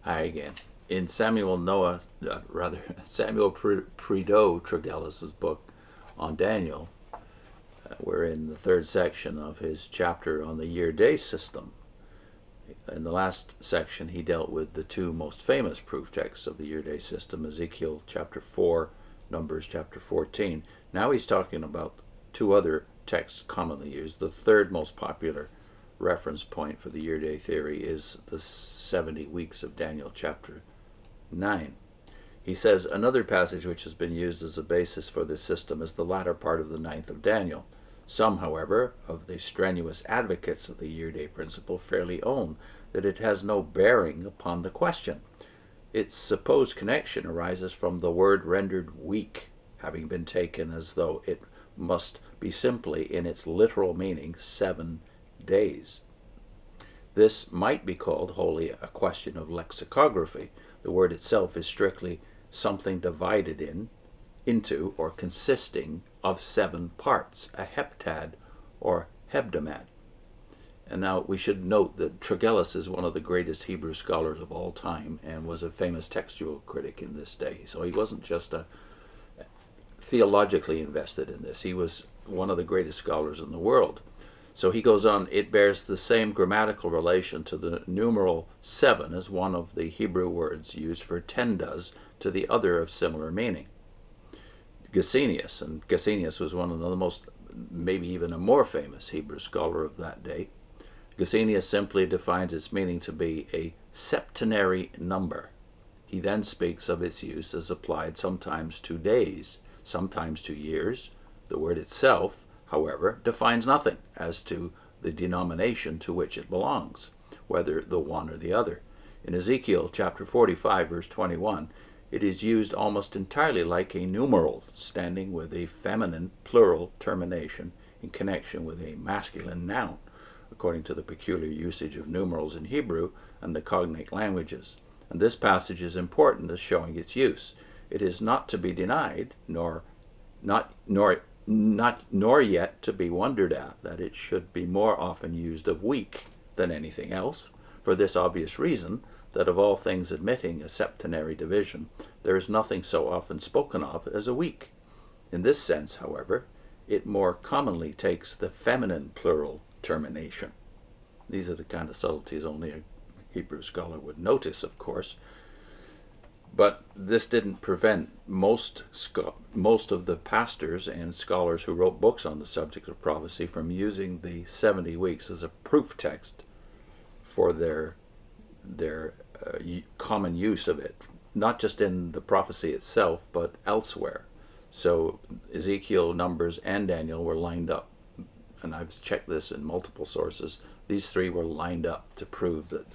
Hi again. In Samuel Prideaux Tregelles' book on Daniel, we're in the third section of his chapter on the year-day system. In the last section, he dealt with the two most famous proof texts of the year-day system, Ezekiel chapter 4, Numbers chapter 14. Now he's talking about two other texts commonly used. The third most popular reference point for the year-day theory is the 70 weeks of Daniel chapter 9. He says another passage which has been used as a basis for this system is the latter part of the 9th of Daniel. Some, however, of the strenuous advocates of the year-day principle fairly own that it has no bearing upon the question. Its supposed connection arises from the word rendered week, having been taken as though it must be simply, in its literal meaning, 7 days. This might be called wholly a question of lexicography. The word itself is strictly something divided into or consisting of 7 parts, a heptad or hebdomad. And now we should note that Tregelles is one of the greatest Hebrew scholars of all time and was a famous textual critic in this day. So he wasn't just theologically invested in this. He was one of the greatest scholars in the world. So he goes on, it bears the same grammatical relation to the numeral 7 as one of the Hebrew words used for 10 does to the other of similar meaning. Gesenius was one of the most, maybe even a more famous Hebrew scholar of that day. Gesenius simply defines its meaning to be a septenary number. He then speaks of its use as applied sometimes to days, sometimes to years. The word itself, however, defines nothing as to the denomination to which it belongs, whether the one or the other. In Ezekiel chapter 45, verse 21, it is used almost entirely like a numeral, standing with a feminine plural termination in connection with a masculine noun, according to the peculiar usage of numerals in Hebrew and the cognate languages. And this passage is important as showing its use. It is not to be denied, nor yet to be wondered at, that it should be more often used of week than anything else, for this obvious reason, that of all things admitting a septenary division, there is nothing so often spoken of as a week. In this sense, however, it more commonly takes the feminine plural termination. These are the kind of subtleties only a Hebrew scholar would notice, of course. But this didn't prevent most of the pastors and scholars who wrote books on the subject of prophecy from using the 70 weeks as a proof text for their common use of it, not just in the prophecy itself, but elsewhere. So Ezekiel, Numbers, and Daniel were lined up. And I've checked this in multiple sources. These three were lined up to prove that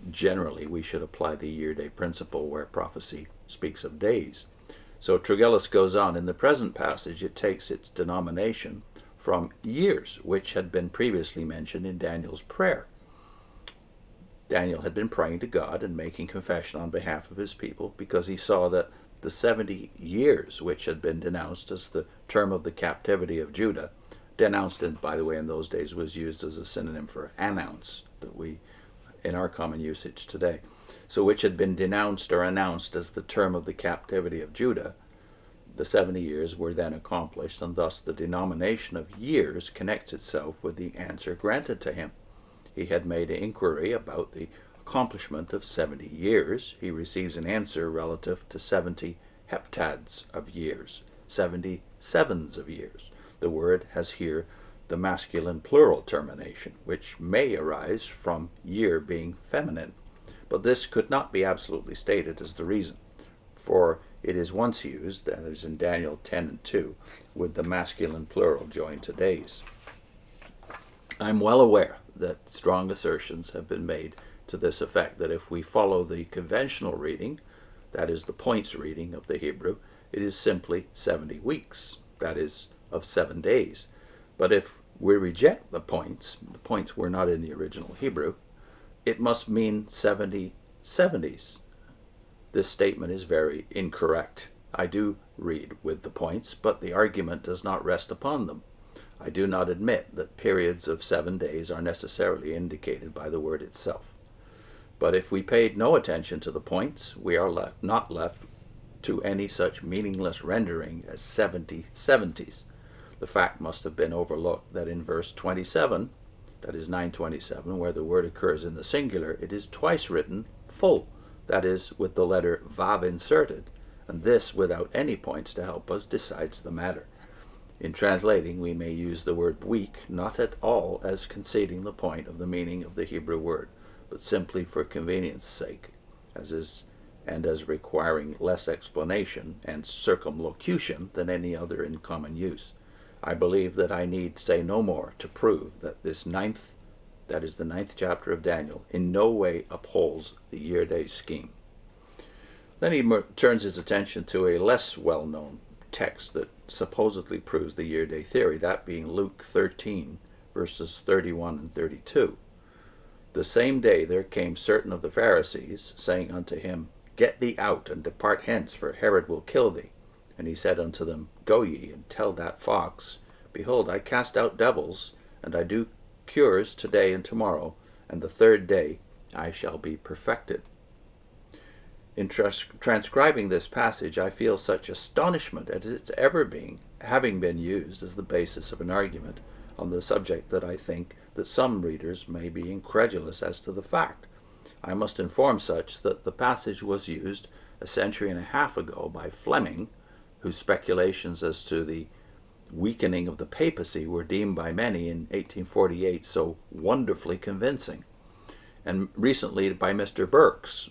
generally we should apply the year-day principle where prophecy speaks of days. So Tregelles goes on, in the present passage it takes its denomination from years, which had been previously mentioned in Daniel's prayer. Daniel had been praying to God and making confession on behalf of his people because he saw that the 70 years which had been denounced as the term of the captivity of Judah, denounced, and by the way in those days was used as a synonym for announce, that we in our common usage today. So which had been denounced or announced as the term of the captivity of Judah, the 70 years were then accomplished, and thus the denomination of years connects itself with the answer granted to him. He had made an inquiry about the accomplishment of 70 years. He receives an answer relative to 70 heptads of years, 70 sevens of years. The word has here the masculine plural termination, which may arise from year being feminine. But this could not be absolutely stated as the reason, for it is once used, that is in Daniel 10:2, with the masculine plural joined to days. I'm well aware that strong assertions have been made to this effect, that if we follow the conventional reading, that is the points reading of the Hebrew, it is simply 70 weeks, that is, of 7 days. But if we reject the points were not in the original Hebrew, it must mean 70 70s. This statement is very incorrect. I do read with the points, but the argument does not rest upon them. I do not admit that periods of 7 days are necessarily indicated by the word itself. But if we paid no attention to the points, we are not left to any such meaningless rendering as 70 70s. The fact must have been overlooked that in verse 27, that is 927, where the word occurs in the singular, it is twice written full, that is, with the letter vav inserted, and this, without any points to help us, decides the matter. In translating, we may use the word weak not at all as conceding the point of the meaning of the Hebrew word, but simply for convenience sake, as requiring less explanation and circumlocution than any other in common use. I believe that I need say no more to prove that this that is the ninth chapter of Daniel, in no way upholds the year-day scheme. Then he turns his attention to a less well-known text that supposedly proves the year-day theory, that being Luke 13, verses 31 and 32. The same day there came certain of the Pharisees, saying unto him, Get thee out, and depart hence, for Herod will kill thee. And he said unto them, Go ye, and tell that fox, Behold, I cast out devils, and I do cures today and tomorrow, and the third day I shall be perfected. In transcribing this passage, I feel such astonishment at its having been used as the basis of an argument on the subject that I think that some readers may be incredulous as to the fact. I must inform such that the passage was used a century and a half ago by Fleming, whose speculations as to the weakening of the papacy were deemed by many in 1848 so wonderfully convincing, and recently by Mr. Burks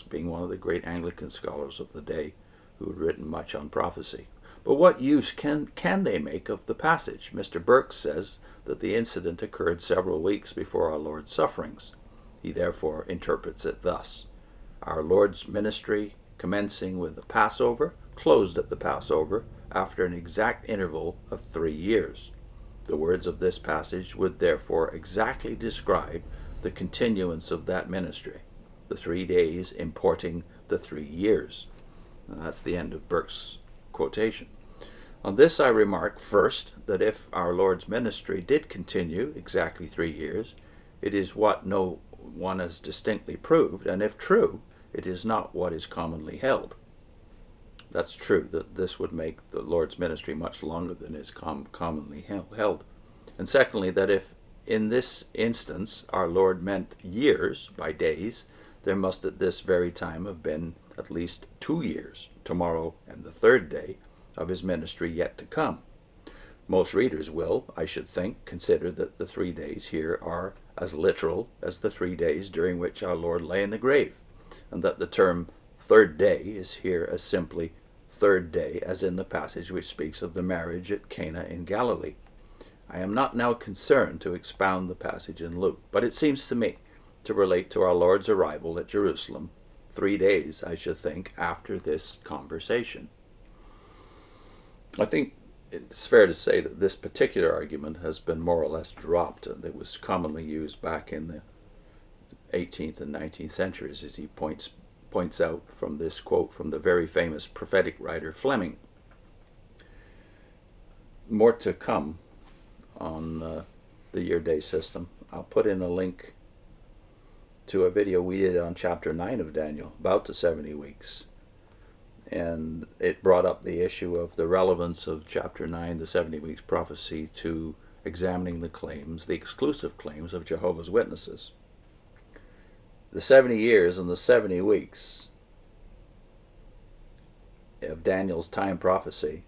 being one of the great Anglican scholars of the day who had written much on prophecy. But what use can they make of the passage? Mr. Burks says that the incident occurred several weeks before our Lord's sufferings. He therefore interprets it thus: Our Lord's ministry, commencing with the Passover, closed at the Passover after an exact interval of 3 years. The words of this passage would therefore exactly describe the continuance of that ministry, the 3 days importing the 3 years. And that's the end of Burke's quotation. On this I remark first that if our Lord's ministry did continue exactly 3 years, it is what no one has distinctly proved, and if true, it is not what is commonly held. That's true, that this would make the Lord's ministry much longer than is commonly held. And secondly, that if in this instance our Lord meant years by days, there must at this very time have been at least 2 years, tomorrow and the third day, of his ministry yet to come. Most readers will, I should think, consider that the 3 days here are as literal as the 3 days during which our Lord lay in the grave, and that the term third day is here as simply third day as in the passage which speaks of the marriage at Cana in Galilee. I am not now concerned to expound the passage in Luke, but it seems to me to relate to our Lord's arrival at Jerusalem 3 days, I should think, after this conversation. I think it's fair to say that this particular argument has been more or less dropped. It was commonly used back in the 18th and 19th centuries, as he points out from this quote from the very famous prophetic writer Fleming. More to come on the year-day system. I'll put in a link to a video we did on chapter 9 of Daniel about the 70 weeks. And it brought up the issue of the relevance of chapter 9, the 70 weeks prophecy, to examining the claims, the exclusive claims of Jehovah's Witnesses. The 70 years and the 70 weeks of Daniel's time prophecy,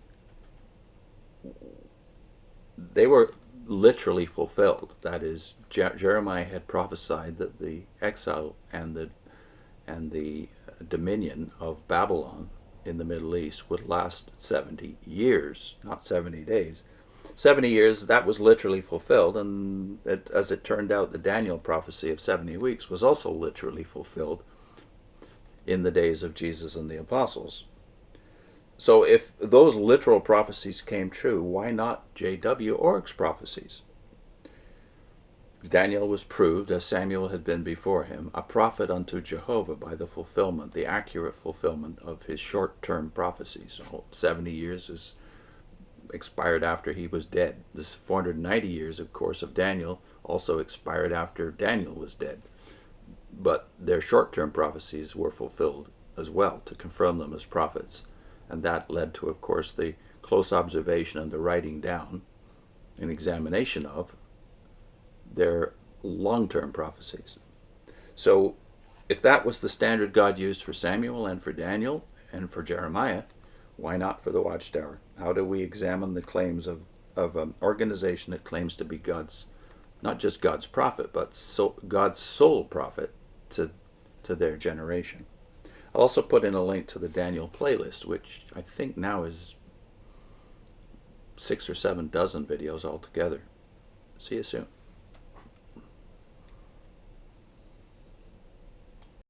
they were literally fulfilled. That is, Jeremiah had prophesied that the exile and the dominion of Babylon in the Middle East would last 70 years, not 70 days. 70 years, that was literally fulfilled, and as it turned out, the Daniel prophecy of 70 weeks was also literally fulfilled in the days of Jesus and the apostles. So if those literal prophecies came true, why not J.W. Org's prophecies? Daniel was proved, as Samuel had been before him, a prophet unto Jehovah by the fulfillment, the accurate fulfillment of his short-term prophecies. So 70 years is expired after he was dead. This 490 years, of course, of Daniel also expired after Daniel was dead. but their short-term prophecies were fulfilled as well to confirm them as prophets. And that led to, of course, the close observation and the writing down and examination of their long-term prophecies. So if that was the standard God used for Samuel and for Daniel and for Jeremiah, why not for the Watchtower? How do we examine the claims of an organization that claims to be God's, not just God's prophet, but God's sole prophet to their generation? I'll also put in a link to the Daniel playlist, which I think now is 6 or 7 dozen videos altogether. See you soon.